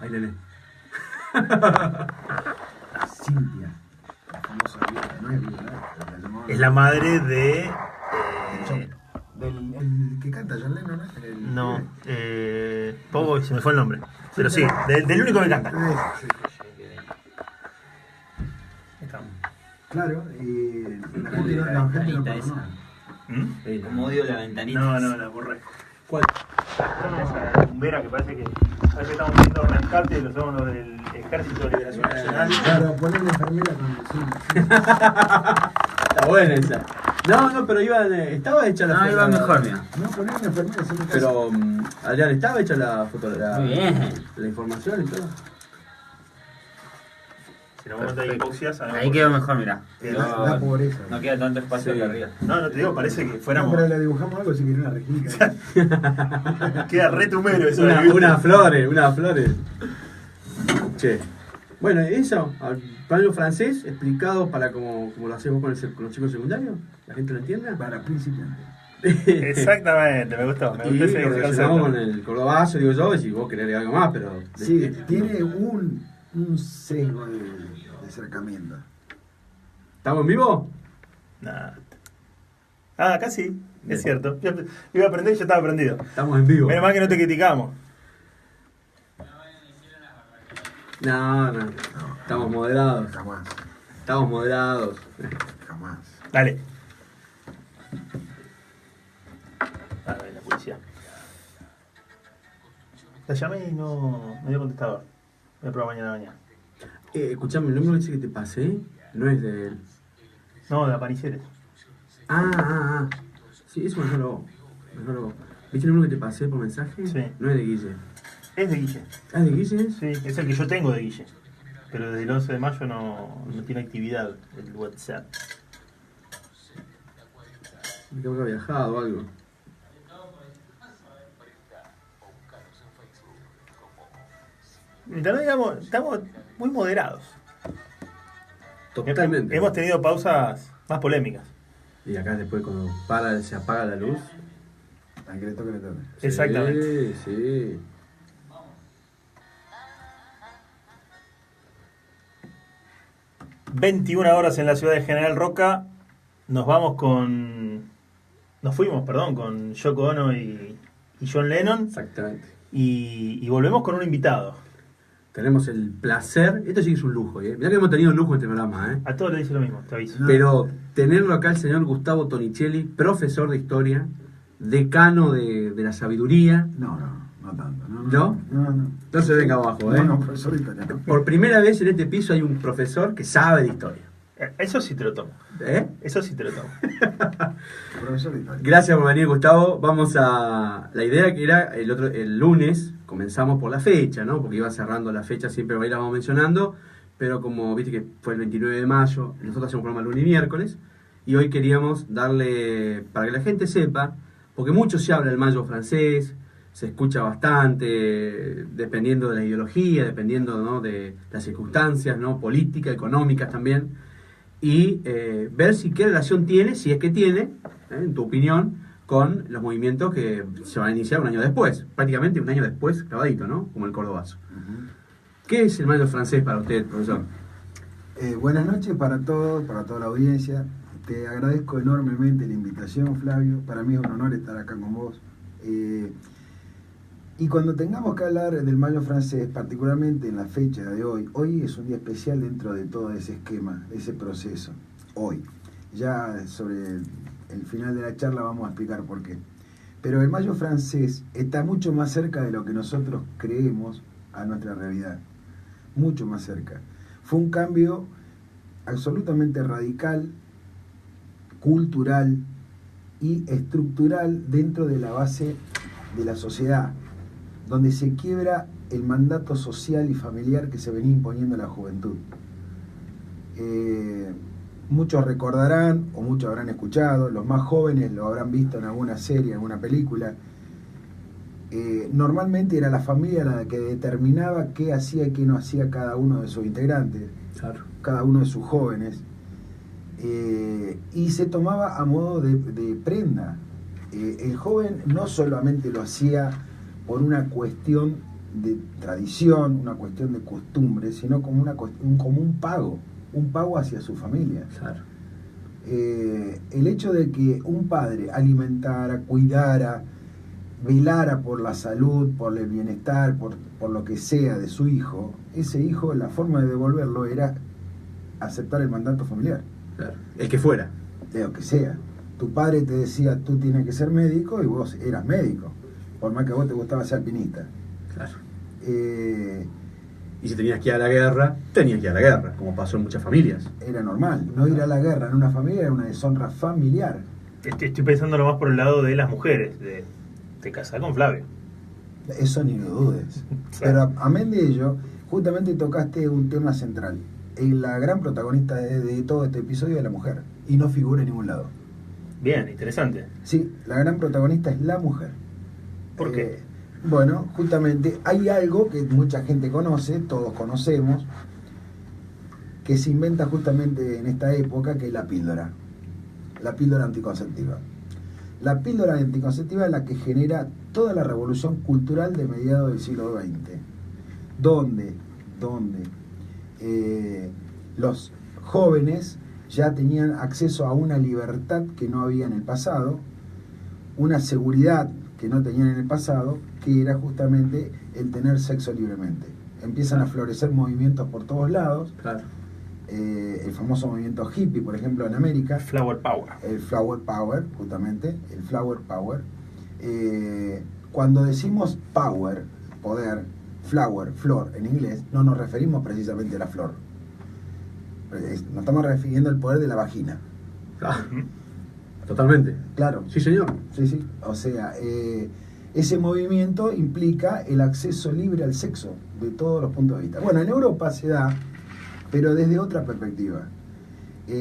Ahí nene. Cintia, la famosa Viola, no es Viola, Es la madre de... el que canta John Lennon, ¿no? No, Pogo, se me fue el nombre. Pero sí, del único que canta. Sí. Estamos. Claro, y la Como gente odio no, la la gente no ventanita perdona. esa. Como odio la ventanita. No, la borré. ¿Cuál? Esa bombera que parece que estamos haciendo rescate, lo somos los del Ejército de Liberación Nacional. Claro, poner una enfermera con el Está buena esa. No, pero estaba hecha la No, foto. iba mejor, mira. No, poner una enfermera sin casa. Pero, Adrián, estaba hecha la foto, Muy bien. la información y todo. Si en un momento hay hipoxia, sabemos Ahí por quedó qué. mejor, mira. La pobreza. No queda tanto espacio Sí. acá arriba. No te digo, parece que No, fuéramos. pero le dibujamos algo si quiere una rejita. Queda re tumero eso. Unas flores. Che. Bueno, eso, Pablo francés explicado para como lo hacemos con los chicos secundarios. ¿La gente lo entiende? Para principiantes. Exactamente, me gustó Y ese lo relacionamos concepto. con el cordobazo, digo yo, y si vos querés agregar algo más, pero... Sí, tiene un sesgo de acercamiento. ¿Estamos en vivo? Nah. Ah, acá sí, es cierto. Yo iba a aprender y ya estaba aprendido. Estamos en vivo. Menos mal que no te criticamos. No. Estamos moderados. Jamás. Estamos moderados. Jamás. Dale. A ver, la policía. La llamé y no me dio contestador. Voy a probar mañana. Escuchame, el número ese que te pasé no es de él. No, de Apariciones. Ah. Sí, eso mejor lo. ¿Viste el número que te pasé por mensaje? Sí. No es de Guille. Es de Guille. ¿Ah, es de Guille? Sí, es el que yo tengo de Guille. Pero desde el 11 de mayo no tiene actividad el WhatsApp. Creo que ha viajado o algo. Mientras no digamos, estamos muy moderados. Totalmente. Hemos tenido pausas más polémicas. Y acá después cuando se apaga la luz. Al que le toque, le toque. Exactamente. Sí. 21 horas en la ciudad de General Roca. Nos fuimos con Yoko Ono y John Lennon. Exactamente. Y volvemos con un invitado. Tenemos el placer, esto sí que es un lujo, mirá que hemos tenido lujo en este programa, A todos les dice lo mismo, te aviso. pero tenerlo acá el señor Gustavo Tonicelli, profesor de historia, decano de la sabiduría. No tanto. ¿No? No se venga abajo, No, profesor italiano. Por primera vez en este piso hay un profesor que sabe de historia. Eso sí te lo tomo. Eso sí te lo tomo. Profesor italiano. Gracias por venir, Gustavo. Vamos a... La idea que era el lunes, comenzamos por la fecha, ¿no? Porque iba cerrando la fecha, siempre la vamos mencionando, pero como viste que fue el 29 de mayo, nosotros hacemos programa lunes y miércoles, y hoy queríamos darle, para que la gente sepa, porque mucho se habla del mayo francés, se escucha bastante, dependiendo de la ideología, dependiendo, ¿no?, de las circunstancias, ¿no?, políticas, económicas también, y ver qué relación tiene, si es que tiene, en tu opinión, con los movimientos que se van a iniciar un año después, prácticamente un año después, clavadito, ¿no?, como el cordobazo. ¿Qué es el mayo francés para usted, profesor? Buenas noches para todos, para toda la audiencia. Te agradezco enormemente la invitación, Flavio. Para mí es un honor estar acá con vos. Y cuando tengamos que hablar del mayo francés, particularmente en la fecha de hoy es un día especial dentro de todo ese esquema, ese proceso. Hoy. Ya sobre el final de la charla vamos a explicar por qué. Pero el mayo francés está mucho más cerca de lo que nosotros creemos a nuestra realidad. Mucho más cerca. Fue un cambio absolutamente radical, cultural y estructural dentro de la base de la sociedad, donde se quiebra el mandato social y familiar que se venía imponiendo a la juventud. Muchos recordarán, o muchos habrán escuchado, los más jóvenes lo habrán visto en alguna serie, en alguna película. Normalmente era la familia la que determinaba qué hacía y qué no hacía cada uno de sus integrantes, Claro. cada uno de sus jóvenes, y se tomaba a modo de prenda. El joven no solamente lo hacía por una cuestión de tradición, una cuestión de costumbre, sino como como un pago hacia su familia. Claro. El hecho de que un padre alimentara, cuidara, velara por la salud, por el bienestar, por lo que sea de su hijo, ese hijo, la forma de devolverlo era aceptar el mandato familiar. Claro. El que fuera. De lo que sea. Tu padre te decía, tú tienes que ser médico, y vos eras médico, por más que a vos te gustaba ser alpinista. Claro. Y si tenías que ir a la guerra, tenías que ir a la guerra, como pasó en muchas familias. Era normal. No ir a la guerra en una familia era una deshonra familiar. Estoy pensándolo más por el lado de las mujeres, de casar con Flavio. Eso ni lo dudes. Pero amén de ello, justamente tocaste un tema central. La gran protagonista de todo este episodio es la mujer, y no figura en ningún lado. Bien, interesante. Sí, la gran protagonista es la mujer. ¿Por qué? Bueno, justamente hay algo que mucha gente conoce, todos conocemos, que se inventa justamente en esta época, que es la píldora anticonceptiva. La píldora anticonceptiva es la que genera toda la revolución cultural de mediados del siglo XX, donde los jóvenes ya tenían acceso a una libertad que no había en el pasado, una seguridad que no tenían en el pasado, que era justamente el tener sexo libremente. Empiezan a florecer movimientos por todos lados. Claro. El famoso movimiento hippie, por ejemplo, en América. Flower Power. El Flower Power, justamente. El Flower Power. Cuando decimos power, poder, flower, flor, en inglés, no nos referimos precisamente a la flor. Nos estamos refiriendo al poder de la vagina. Ah, totalmente. Claro. Sí, señor. Sí. O sea, ese movimiento implica el acceso libre al sexo de todos los puntos de vista. Bueno, en Europa se da, pero desde otra perspectiva.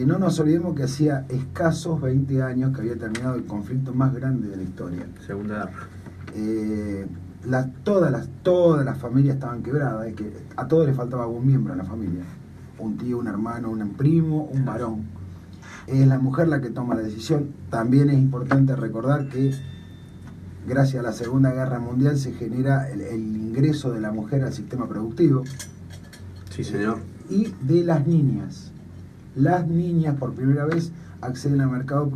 No nos olvidemos que hacía escasos 20 años que había terminado el conflicto más grande de la historia. Segunda guerra. Todas las familias estaban quebradas, es que a todos les faltaba un miembro en la familia. Un tío, un hermano, un primo, un varón. Es la mujer la que toma la decisión. También es importante recordar que gracias a la Segunda Guerra Mundial se genera el ingreso de la mujer al sistema productivo. Sí, señor. Y de las niñas. Las niñas por primera vez acceden al mercado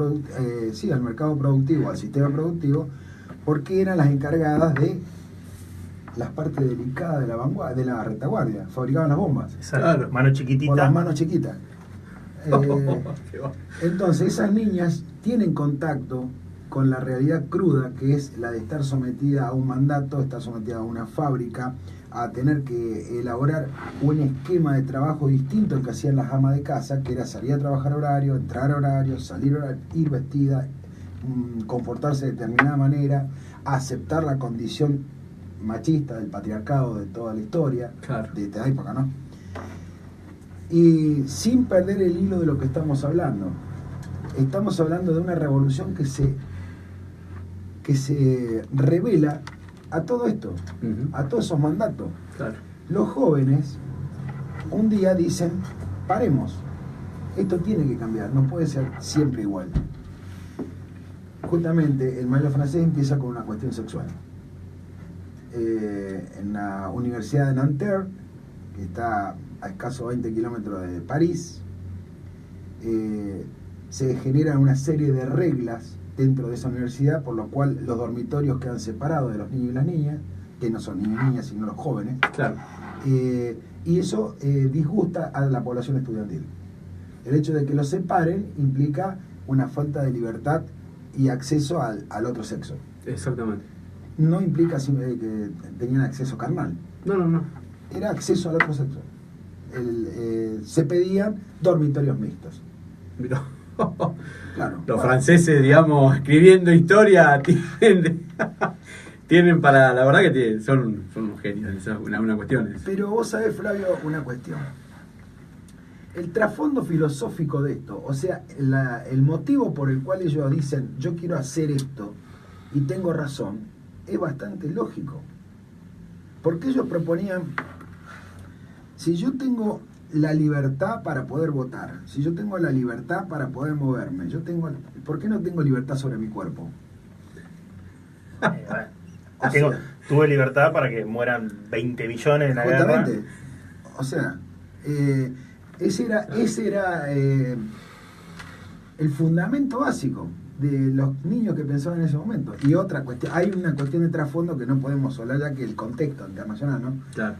productivo, al sistema productivo, porque eran las encargadas de las partes delicadas de la vanguardia, de la retaguardia. Fabricaban las bombas. Claro. Mano chiquitita. Con las manos chiquitas. Entonces esas niñas tienen contacto con la realidad cruda, que es la de estar sometida a un mandato, estar sometida a una fábrica, a tener que elaborar un esquema de trabajo distinto al que hacían las amas de casa, que era salir a trabajar horario, entrar horario, salir horario, ir vestida, comportarse de determinada manera, aceptar la condición machista del patriarcado de toda la historia, claro, de esta época, ¿no? Y sin perder el hilo de lo que estamos hablando. Estamos hablando de una revolución que se revela a todo esto, a todos esos mandatos. Claro. Los jóvenes un día dicen, paremos, esto tiene que cambiar, no puede ser siempre igual. Justamente el mayo francés empieza con una cuestión sexual. En la Universidad de Nanterre, que está a escasos 20 kilómetros de París, se generan una serie de reglas dentro de esa universidad, por lo cual los dormitorios quedan separados de los niños y las niñas, que no son niños y niñas, sino los jóvenes. Claro. Y eso disgusta a la población estudiantil. El hecho de que los separen implica una falta de libertad y acceso al otro sexo. Exactamente. No implica que tenían acceso carnal. No. Era acceso al otro sexo. Se pedían dormitorios mixtos. Mirá. Claro. Los franceses, digamos, escribiendo historia, tienen para, la verdad que son unos genios, esa es una cuestión. Pero vos sabés, Flavio, una cuestión. El trasfondo filosófico de esto, o sea, el motivo por el cual ellos dicen, yo quiero hacer esto y tengo razón, es bastante lógico. Porque ellos proponían, si yo tengo la libertad para poder votar, si yo tengo la libertad para poder moverme, ¿por qué no tengo libertad sobre mi cuerpo? tuve libertad para que mueran 20 millones en la guerra. Justamente. O sea, ese era el fundamento básico de los niños que pensaban en ese momento. Y otra cuestión, hay una cuestión de trasfondo que no podemos hablar ya, que el contexto internacional, ¿no? Claro.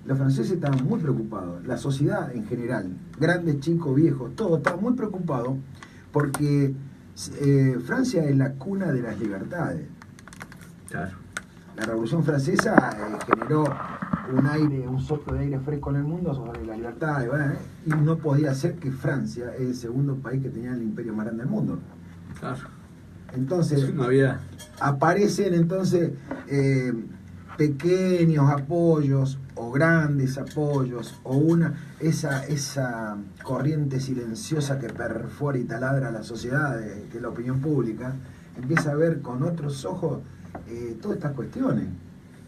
Los franceses estaban muy preocupados, la sociedad en general, grandes, chicos, viejos, todos estaban muy preocupados porque Francia es la cuna de las libertades. Claro. La Revolución Francesa generó un soplo de aire fresco en el mundo sobre la libertad, y no podía ser que Francia es el segundo país que tenía el imperio más grande del mundo. Claro. Entonces, No había... aparecen entonces pequeños apoyos o grandes apoyos o esa corriente silenciosa que perfora y taladra a la sociedad, que es la opinión pública, empieza a ver con otros ojos todas estas cuestiones.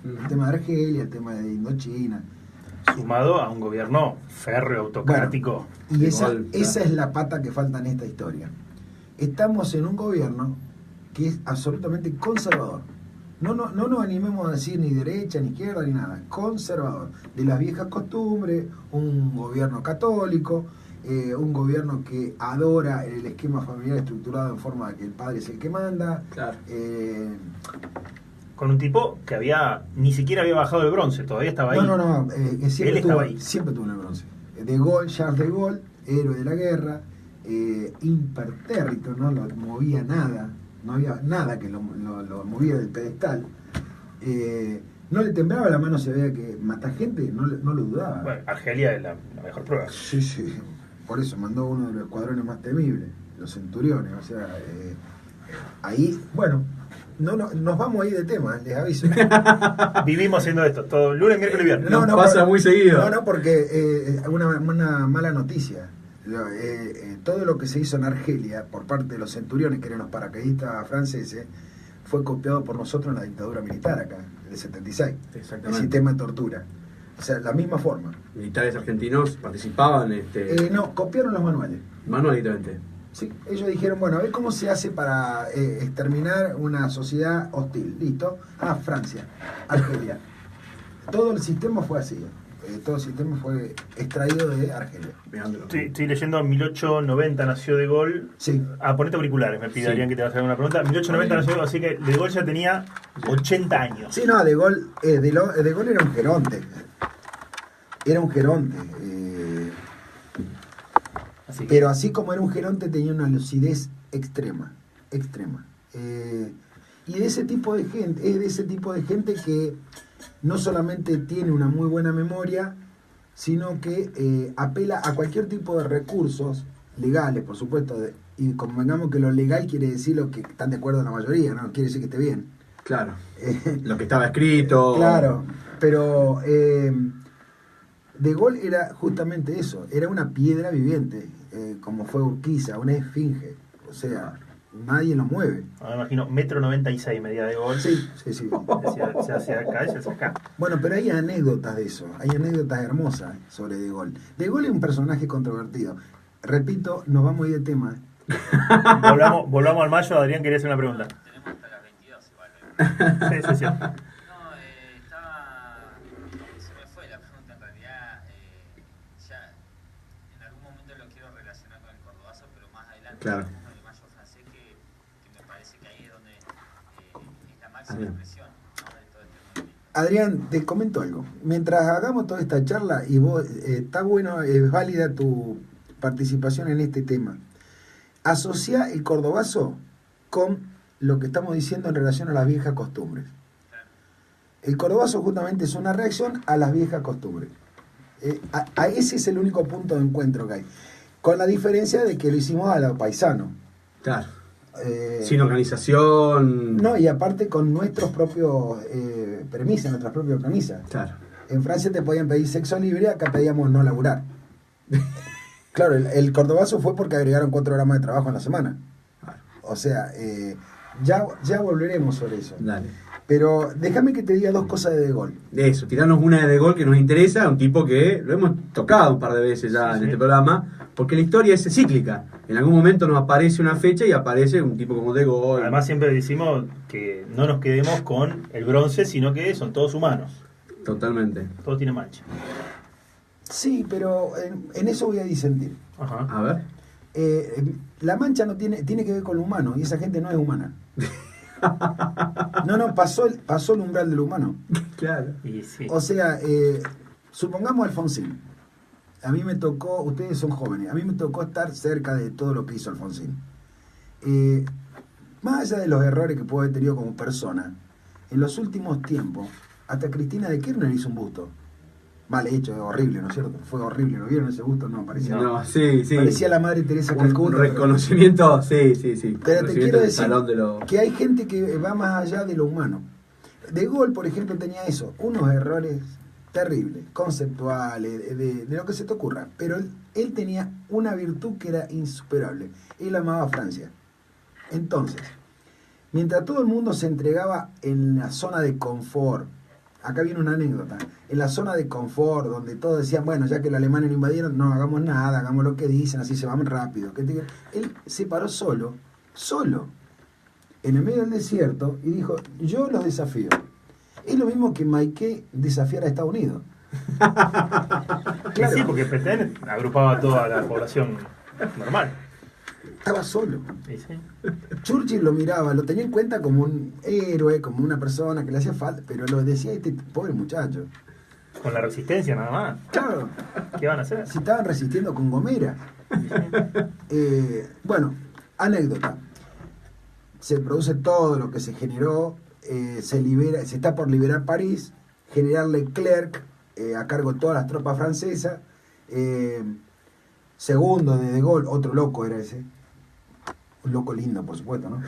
El tema de Argelia, el tema de Indochina. Sumado a un gobierno férreo, autocrático. Bueno, y esa es la pata que falta en esta historia. Estamos en un gobierno que es absolutamente conservador. No nos animemos a decir ni derecha, ni izquierda, ni nada. Conservador. De las viejas costumbres, un gobierno católico, un gobierno que adora el esquema familiar estructurado en forma de que el padre es el que manda. Claro. Con un tipo que ni siquiera había bajado el bronce, todavía estaba ahí. No, Él estaba ahí. Siempre tuvo en el bronce. De Gaulle, Charles de Gaulle, héroe de la guerra, impertérrito, no lo movía nada, no había nada que lo movía del pedestal. No le temblaba la mano, se veía que mata gente, no lo dudaba. Bueno, Argelia es la mejor prueba. Sí, por eso mandó uno de los escuadrones más temibles, los centuriones, o sea, ahí, bueno, nos vamos a ir de tema, les aviso. Vivimos haciendo esto, todo lunes, miércoles y viernes. No, pasa muy seguido. No, porque una mala noticia. Todo lo que se hizo en Argelia por parte de los centuriones, que eran los paracaidistas franceses, fue copiado por nosotros en la dictadura militar acá, en el 76. Exactamente. El sistema de tortura. O sea, la misma forma. Militares argentinos participaban No, copiaron los manuales. manualmente. Sí, ellos dijeron, bueno, a ver cómo se hace para exterminar una sociedad hostil. Listo. Francia, Argelia. Todo el sistema fue así. Todo el sistema fue extraído de Argelia. Estoy leyendo, en 1890 nació De Gaulle. Sí. Ponete auriculares, me pedirían que te vas a hacer una pregunta. En 1890 nació De Gaulle, así que De Gaulle ya tenía 80 años. Sí, no, De Gaulle era un geronte. Era un geronte. Pero así como era un geronte, tenía una lucidez extrema. Y de ese tipo de gente, es de ese tipo de gente que no solamente tiene una muy buena memoria, sino que apela a cualquier tipo de recursos legales, por supuesto, y convengamos que lo legal quiere decir lo que están de acuerdo la mayoría, no quiere decir que esté bien. Claro. Lo que estaba escrito. Claro, pero De Gaulle era justamente eso, era una piedra viviente, como fue Urquiza, una esfinge, o sea, nadie lo mueve. Me imagino, 1,96 m medía De Gaulle. Sí. Se hacia acá y se hacia acá. Bueno, pero hay anécdotas de eso, hay anécdotas hermosas sobre De Gaulle. De Gaulle es un personaje controvertido. Repito, nos vamos a ir de tema. Volvamos al mayo. Adrián quería hacer una pregunta. Tenemos hasta las 22 igual. Sí. Se me fue la pregunta en realidad. Ya en algún momento lo quiero relacionar con el cordobazo, pero más adelante. Claro. Con el mayo francés, que me parece que ahí es donde es la máxima expresión, ¿no?, de todo este movimiento. Adrián, te comento algo. Mientras hagamos toda esta charla, y vos, está bueno, es válida tu participación en este tema. Asocia el cordobazo con lo que estamos diciendo en relación a las viejas costumbres. El cordobazo justamente es una reacción a las viejas costumbres. Ese es el único punto de encuentro que hay. Con la diferencia de que lo hicimos a los paisanos. Claro. Sin organización. No, y aparte con nuestros propios premisas, nuestras propias premisas. Claro. En Francia te podían pedir sexo libre, acá pedíamos no laburar. Claro, el cordobazo fue porque agregaron 4 horas más de trabajo en la semana. O sea, ya volveremos sobre eso. Dale. Pero déjame que te diga dos cosas de Gaulle. De eso, tirarnos una de Gaulle que nos interesa, un tipo que lo hemos tocado un par de veces ya en este programa, porque la historia es cíclica. En algún momento nos aparece una fecha y aparece un tipo como de Gaulle. Además siempre decimos que no nos quedemos con el bronce, sino que son todos humanos. Totalmente. Todos tienen mancha. Sí, pero en eso voy a disentir. Ajá. A ver. La mancha no tiene que ver con lo humano, y esa gente no es humana. No, pasó el umbral de lo humano. Claro. Y sí. O sea, supongamos Alfonsín. A mí me tocó, ustedes son jóvenes, a mí me tocó estar cerca de todo lo que hizo Alfonsín. Más allá de los errores que puede haber tenido como persona, en los últimos tiempos, hasta Cristina de Kirchner hizo un busto. Mal hecho, es horrible, ¿no es cierto? Fue horrible, ¿lo vieron ese busto? No, parecía. No, sí. Parecía la madre Teresa Un Calcuta. reconocimiento, sí. Pero te quiero decir Salón de los... que hay gente que va más allá de lo humano. De Gaulle, por ejemplo, tenía eso, unos errores terribles, conceptuales, de lo que se te ocurra. Pero él tenía una virtud que era insuperable. Él amaba a Francia. Entonces, mientras todo el mundo se entregaba en la zona de confort, acá viene una anécdota, en la zona de confort, donde todos decían, bueno, ya que los alemanes lo invadieron, no hagamos nada, hagamos lo que dicen, así se van rápido. Él se paró solo, en el medio del desierto, y dijo, yo los desafío. Es lo mismo que Maikey desafiar a Estados Unidos. Claro. Sí, porque Petén agrupaba a toda la población normal. Estaba solo. Sí, sí. Churchill lo miraba, lo tenía en cuenta como un héroe, como una persona que le hacía falta, pero lo decía este pobre muchacho. Con la resistencia nada más. Claro, ¿Qué van a hacer? si estaban resistiendo con Gomera. Bueno, anécdota. Se produce todo lo que se generó, se está por liberar París, general Leclerc, a cargo de todas las tropas francesas, segundo de Gaulle, otro loco era ese. Un loco lindo, por supuesto, ¿no?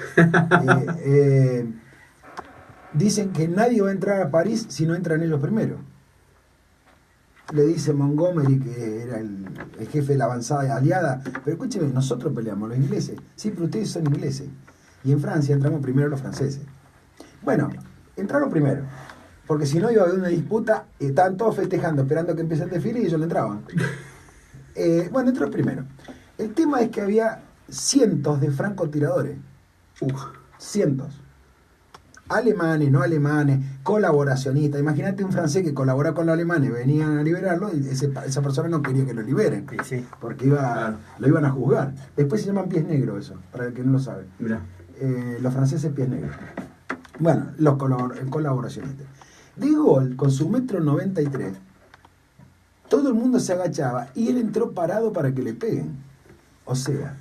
Dicen que nadie va a entrar a París si no entran ellos primero. Le dice Montgomery, que era el jefe de la avanzada aliada, pero escúcheme, nosotros peleamos, los ingleses. Sí, pero ustedes son ingleses. Y en Francia entramos primero los franceses. Bueno, entraron primero, porque si no iba a haber una disputa, estaban todos festejando, esperando que empiece el desfile y ellos no entraban. Bueno, entró primero. El tema es que había cientos de francotiradores. Cientos. Alemanes, no alemanes, colaboracionistas. Imagínate un francés que colabora con los alemanes, venían a liberarlo y esa persona no quería que lo liberen, Sí. porque lo iban a juzgar. Después se llaman pies negros eso, para el que no lo sabe. Mirá. Los franceses pies negros. Bueno, los colaboracionistas. De Gaulle, con su 1,93 m, todo el mundo se agachaba y él entró parado para que le peguen. O sea,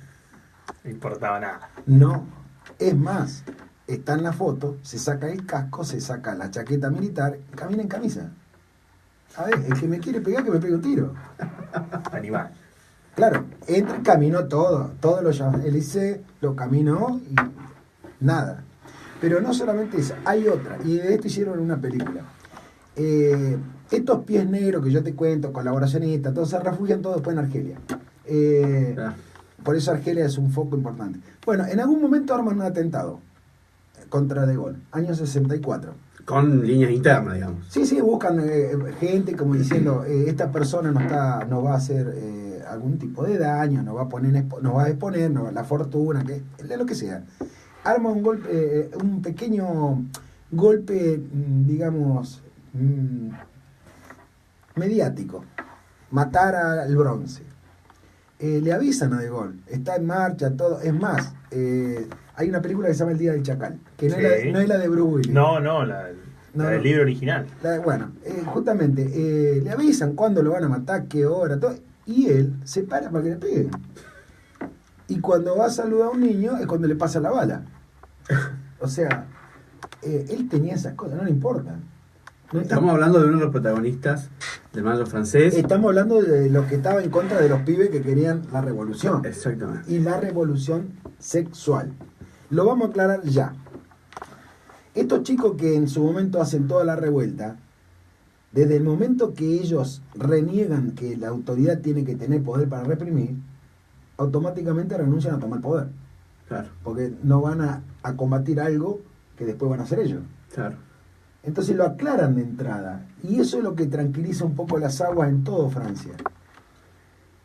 No importaba nada. no. Es más, está en la foto, se saca el casco, se saca la chaqueta militar, camina en camisa. A ver, el que me quiere pegar, que me pegue un tiro. Animal. Claro, caminó todo lo Champs-Élysées, lo caminó y nada. Pero no solamente eso, hay otra, y de esto hicieron una película. Estos pies negros que yo te cuento, colaboracionistas, todos se refugian todos después en Argelia. Por eso Argelia es un foco importante. Bueno, en algún momento arman un atentado contra De Gaulle, año 64. Con líneas internas, digamos. Sí, buscan gente como diciendo, esta persona nos va a hacer algún tipo de daño, nos va a exponer la fortuna, lo que sea. Arma un golpe, un pequeño golpe, digamos, mediático. Matar al bronce. Le avisan a De Gaulle, está en marcha, todo. Es más, hay una película que se llama El Día del Chacal, que no, Sí. no es la de Bruce Willis. No, la del libro original. Bueno, justamente, le avisan cuándo lo van a matar, qué hora, todo, y él se para para que le peguen. Y cuando va a saludar a un niño es cuando le pasa la bala. O sea, él tenía esas cosas, no le importan. Estamos hablando de uno de los protagonistas del Mayo francés. Estamos hablando de los que estaban en contra de los pibes que querían la revolución. Exactamente. Y la revolución sexual. Lo vamos a aclarar ya. Estos chicos que en su momento hacen toda la revuelta, desde el momento que ellos reniegan que la autoridad tiene que tener poder para reprimir, automáticamente renuncian a tomar poder. Claro. Porque no van a combatir algo que después van a hacer ellos. Claro. Entonces lo aclaran de entrada. Y eso es lo que tranquiliza un poco las aguas en todo Francia.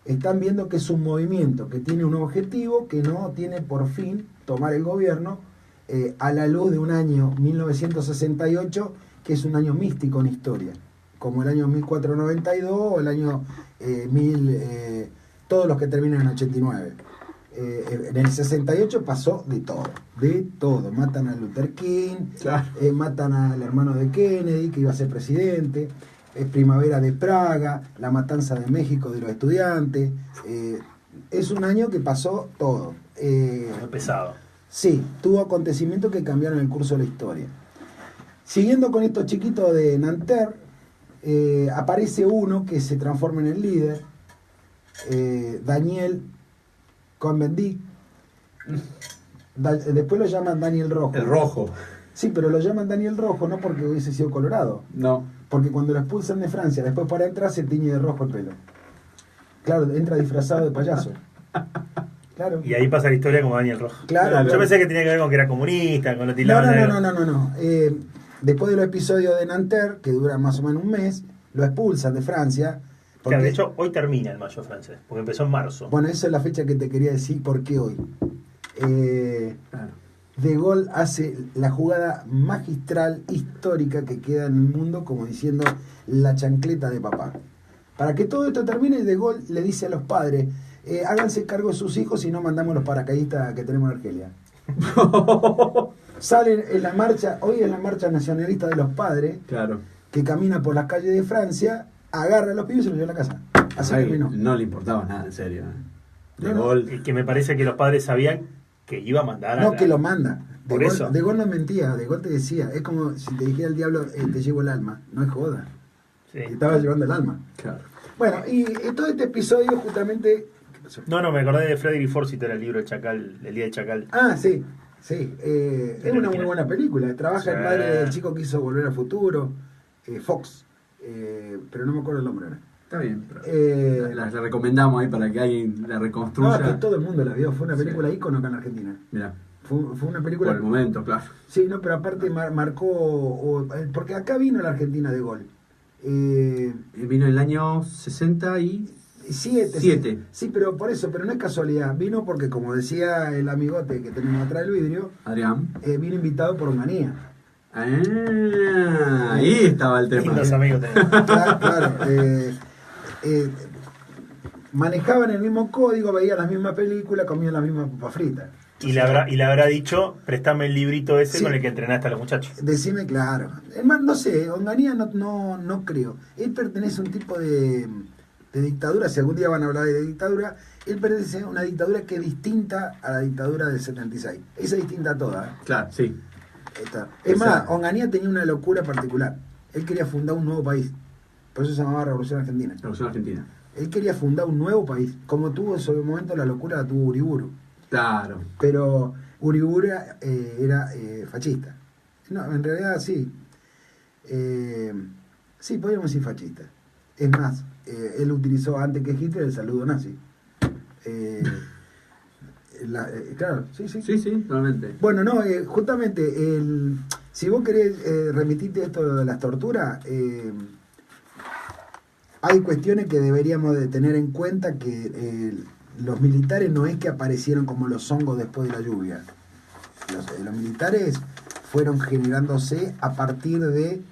Están viendo que es un movimiento que tiene un objetivo, que no tiene por fin tomar el gobierno, a la luz de un año 1968, que es un año místico en historia, como el año 1492 o el año 1000, todos los que terminan en 89. En el 68 pasó de todo. Matan a Luther King, Claro. Matan al hermano de Kennedy, que iba a ser presidente, Primavera de Praga, la matanza de México de los estudiantes. Es un año que pasó todo. Muy pesado. Sí, tuvo acontecimientos que cambiaron el curso de la historia. Siguiendo con estos chiquitos de Nanterre, aparece uno que se transforma en el líder, Daniel Cohn-Bendit. Después lo llaman Daniel Rojo. El rojo. Sí, pero lo llaman Daniel Rojo no porque hubiese sido colorado, No. porque cuando lo expulsan de Francia, después para entrar se tiñe de rojo el pelo. Claro, entra disfrazado de payaso. Claro. Y ahí pasa la historia como Daniel Rojo. Claro. Yo pensé que tenía que ver con que era comunista, con lo No, tildaban. no. Después de los episodios de Nanterre, que duran más o menos un mes, lo expulsan de Francia. Porque, Claro, de hecho, hoy termina el mayo francés, porque empezó en marzo. bueno, esa es la fecha que te quería decir, ¿por qué hoy? Claro. De Gaulle hace la jugada magistral histórica que queda en el mundo, como diciendo la chancleta de papá. Para que todo esto termine, De Gaulle le dice a los padres, háganse cargo de sus hijos y no mandamos los paracaidistas que tenemos en Argelia. Salen en la marcha, hoy es la marcha nacionalista de los padres, Claro. que camina por las calles de Francia, agarra a los pibes y se los lleva a la casa. Así Ay, terminó. no le importaba nada, en serio. De No, no. Gaulle. Y que me parece que los padres sabían que iba a mandar a No, la- que lo manda. Por De Gaulle, eso. De Gaulle no mentía, De Gaulle te decía, es como si te dijera el diablo, te llevo el alma, no es joda, Sí. te estaba llevando el alma. Claro. Bueno, y todo este episodio justamente... ¿Qué pasó? No, me acordé de Frederick Forsyth, el libro El Chacal, El Día del Chacal. Ah, sí, es una muy buena película, trabaja Sí. el padre del chico que hizo Volver al Futuro, Fox, pero no me acuerdo el nombre ahora. Está bien. Pero Eh, la recomendamos ahí para que alguien la no, reconstruya. es que todo el mundo la vio, fue una película Sí. ícono acá en Argentina. Mira, Fue una por película... el momento, claro. Sí, no, pero aparte marcó... porque acá vino la Argentina de Gaulle. Vino en el año 67. Siete. Sí, pero por eso, pero no es casualidad. Vino porque, como decía el amigote que tenemos atrás del vidrio, Adrián. vino invitado por Onganía. Ah, ahí estaba el tema. Lindos amigos tenemos. Claro. Manejaban el mismo código, veían las mismas películas, comían las mismas papas fritas. Y le habrá dicho, préstame el librito ese Sí. con el que entrenaste a los muchachos. Decime claro. Es más, no sé, Onganía no creo. Él pertenece a un tipo de dictadura, si algún día van a hablar de dictadura, él pertenece a una dictadura que es distinta a la dictadura del 76. Esa es distinta a todas. Claro, sí. Está. Es más, Onganía tenía una locura particular. Él quería fundar un nuevo país. Por eso se llamaba Revolución Argentina. Revolución Argentina. Él quería fundar un nuevo país. Como tuvo en su momento la locura, la tuvo Uriburu. Claro. Pero Uriburu era fascista. No, en realidad sí. Sí, podríamos decir fascista. Es más, él utilizó antes que Hitler el saludo nazi. Claro, sí. Sí, sí, totalmente. Bueno, no, justamente, si vos querés remitirte esto de las torturas, hay cuestiones que deberíamos de tener en cuenta que los militares no es que aparecieron como los hongos después de la lluvia. Los militares fueron generándose a partir de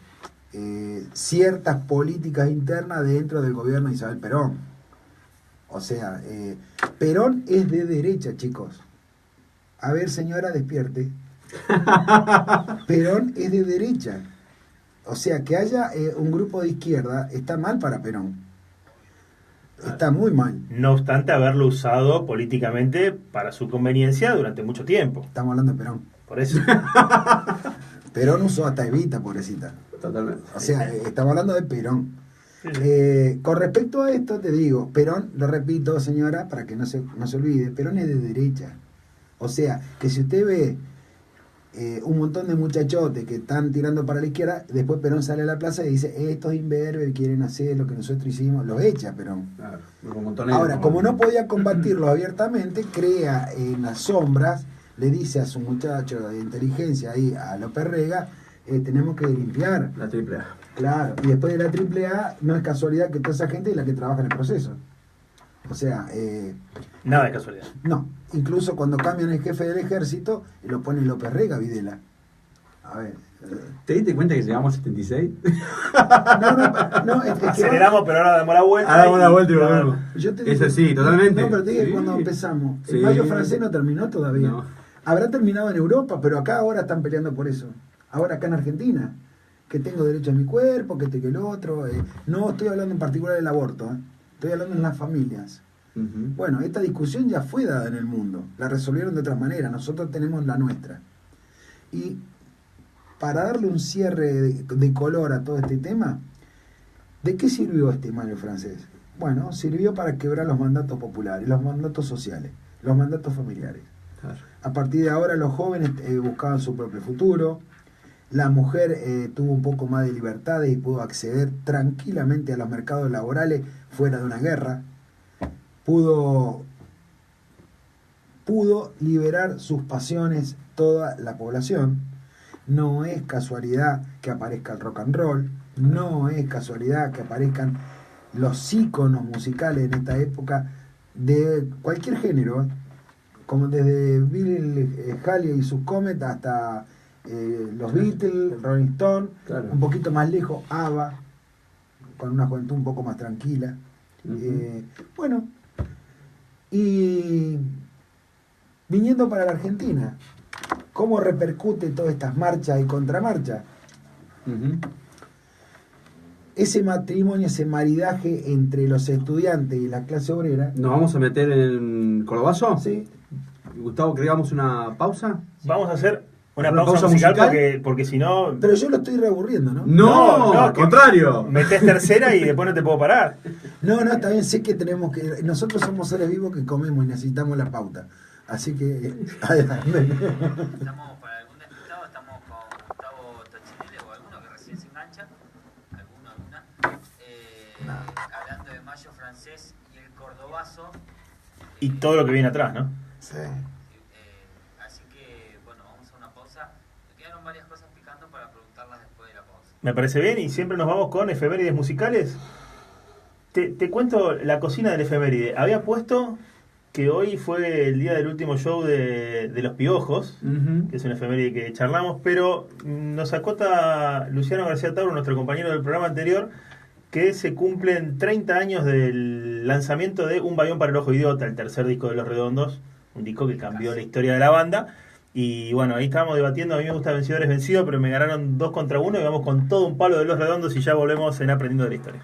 ciertas políticas internas dentro del gobierno de Isabel Perón. O sea, Perón es de derecha, chicos. A ver, señora, despierte. Perón es de derecha. O sea, que haya un grupo de izquierda está mal para Perón. Está muy mal. No obstante haberlo usado políticamente para su conveniencia durante mucho tiempo. Estamos hablando de Perón. Por eso. Perón usó hasta Evita, pobrecita. Totalmente. O sea, estamos hablando de Perón. Sí, sí. Con respecto a esto, te digo, Perón, lo repito, señora, para que no se olvide, Perón es de derecha. O sea, que si usted ve un montón de muchachotes que están tirando para la izquierda, después Perón sale a la plaza y dice, estos imberbes quieren hacer lo que nosotros hicimos, los echa Perón. Claro, como Montonero, Ahora, como no podía combatirlo abiertamente, crea en las sombras, le dice a su muchacho de inteligencia ahí, a López Rega, tenemos que limpiar. La triple A. Claro, y después de la AAA no es casualidad que toda esa gente es la que trabaja en el proceso. O sea, Nada de casualidad. no, incluso cuando cambian el jefe del ejército, lo pone López Rega, Videla. A ver. ¿Te diste cuenta que llegamos a 76? No, es que Aceleramos, pero ahora damos la vuelta. Ahora damos la vuelta y no, volvemos. yo te Es digo- así, totalmente. No, pero te digo que Sí. cuando empezamos, el Sí. mayo francés no terminó todavía. No. Habrá terminado en Europa, pero acá ahora están peleando por eso. Ahora acá en Argentina, que tengo derecho a mi cuerpo, que el otro. No estoy hablando en particular del aborto, estoy hablando en las familias. Ujú. Bueno, esta discusión ya fue dada en el mundo, la resolvieron de otras maneras, nosotros tenemos la nuestra. Y para darle un cierre de color a todo este tema, ¿de qué sirvió este mayo francés? Bueno, sirvió para quebrar los mandatos populares, los mandatos sociales, los mandatos familiares. Claro. A partir de ahora los jóvenes buscaban su propio futuro, la mujer tuvo un poco más de libertades y pudo acceder tranquilamente a los mercados laborales fuera de una guerra, pudo liberar sus pasiones toda la población. No es casualidad que aparezca el rock and roll, no es casualidad que aparezcan los íconos musicales en esta época de cualquier género, como desde Bill Haley y sus Comet hasta los Beatles, Rolling Stone, Claro. un poquito más lejos ABBA, con una juventud un poco más tranquila. Ujú. Bueno, y viniendo para la Argentina, ¿cómo repercute todas estas marchas y contramarchas? Ujú. Ese matrimonio, ese maridaje entre los estudiantes y la clase obrera. ¿Nos vamos a meter en Cordobazo? Sí, Gustavo, ¿que hagamos una pausa? Vamos a hacer una ¿Una pausa pausa musical, musical? porque si no, pero yo lo estoy reaburriendo, ¿no? No, al que contrario. metés tercera y después no te puedo parar. No, también sé que tenemos que. Nosotros somos seres vivos que comemos y necesitamos la pauta. Así que. Adelante. Estamos para algún despistado, estamos con Gustavo Tochinelli o alguno que recién se engancha, alguna, hablando de mayo francés y el cordobazo. Y todo lo que viene atrás, ¿no? Sí. Así que, bueno, vamos a una pausa. Me quedaron varias cosas picando para preguntarlas después de la pausa. Me parece bien y siempre nos vamos con efemérides musicales. Te cuento la cocina del efeméride. Había puesto que hoy fue el día del último show de Los Piojos, Ujú. que es una efeméride que charlamos, pero nos acota Luciano García Tauro, nuestro compañero del programa anterior, que se cumplen 30 años del lanzamiento de Un Bayón para el Ojo Idiota, el tercer disco de Los Redondos, un disco que cambió la historia de la banda. Y bueno, ahí estábamos debatiendo, a mí me gusta Vencedores Vencidos, pero me ganaron 2 contra 1 y vamos con todo un palo de Los Redondos y ya volvemos en Aprendiendo de la Historia.